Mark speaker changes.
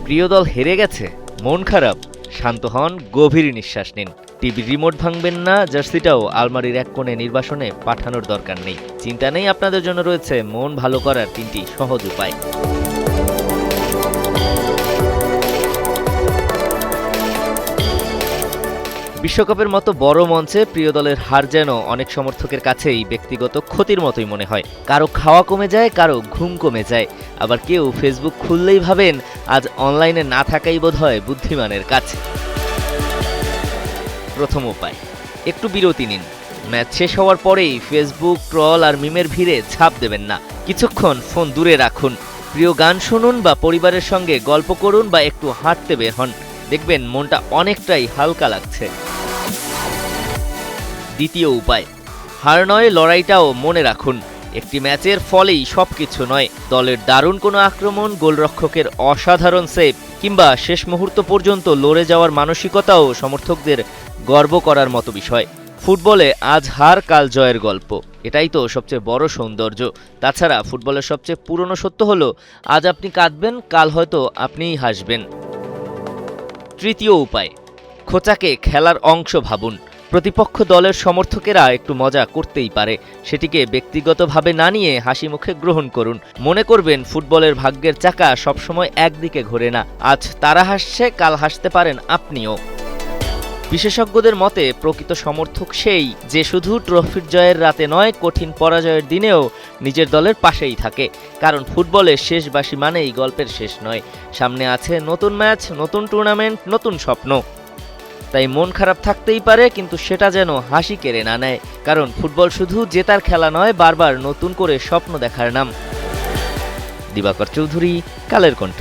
Speaker 1: প্রিয় দল হেরে গেছে, মন খারাপ? শান্ত হন, গভীর নিঃশ্বাস নিন। টিভির রিমোট ভাঙবেন না, জার্সিটাও আলমারির এক কোণে নির্বাসনে পাঠানোর দরকার নেই। চিন্তা নেই, আপনাদের জন্য রয়েছে মন ভালো করার 3টি সহজ উপায়। বিশ্বকাপের মতো বড় মঞ্চে প্রিয় দলের হার যেন অনেক সমর্থকের কাছেই ব্যক্তিগত ক্ষতির মতোই মনে হয়। কারো খাওয়া কমে যায়, কারো ঘুম কমে যায়, আবার কেউ ফেসবুক খুললেই ভাবেন আজ অনলাইনে না থাকাই বোধহয় বুদ্ধিমানের কাজ। প্রথম উপায়, একটু বিরতি নিন। ম্যাচ শেষ হওয়ার পরেই ফেসবুক ট্রল আর মিমের ভিড়ে ঝাঁপ দেবেন না। কিছুক্ষণ ফোন দূরে রাখুন, প্রিয় গান শুনুন বা পরিবারের সঙ্গে গল্প করুন বা একটু হাঁটতে বের হন। দেখবেন মনটা অনেকটাই হালকা লাগছে। দ্বিতীয় উপায়, হার নয়, লড়াইটাও মনে রাখুন। একটি ম্যাচের ফলেই সবকিছু নয়, দলের দারুণ কোনো আক্রমণ, গোলরক্ষকের অসাধারণ সেভ কিংবা শেষ মুহূর্ত পর্যন্ত লড়ে যাওয়ার মানসিকতাও সমর্থকদের গর্ব করার মতো বিষয়। ফুটবলে আজ হার কাল জয়ের গল্প, এটাই তো সবচেয়ে বড় সৌন্দর্য। তাছাড়া ফুটবলের সবচেয়ে পুরনো সত্য হলো, আজ আপনি কাঁদবেন, কাল হয়তো আপনিই হাসবেন। তৃতীয় উপায়, খোঁচাকে খেলার অংশ ভাবুন। প্রতিপক্ষ দলের সমর্থকেরা একটু মজা করতেই পারে, সেটিকে ব্যক্তিগতভাবে না নিয়ে হাসি মুখে গ্রহণ করুন। মনে করবেন ফুটবলের ভাগ্যের চাকা সবসময় একদিকে ঘোরে না, আজ তারা হাসছে, কাল হাসতে পারেন আপনিও। বিশেষজ্ঞদের মতে প্রকৃত সমর্থক সেই যে শুধু ট্রফির জয়ের রাতে নয়, কঠিন পরাজয়ের দিনেও নিজের দলের পাশেই থাকে। কারণ ফুটবলের শেষ বাঁশি মানেই গল্পের শেষ নয়, সামনে আছে নতুন ম্যাচ, নতুন টুর্নামেন্ট, নতুন স্বপ্ন। তাই মন খারাপ থাকতেই পারে, কিন্তু সেটা যেন হাসি কেড়ে না নেয়। কারণ ফুটবল শুধু জেতার খেলা নয়, বারবার নতুন করে স্বপ্ন দেখার নাম। দিবাকর চৌধুরী, কালের কণ্ঠ।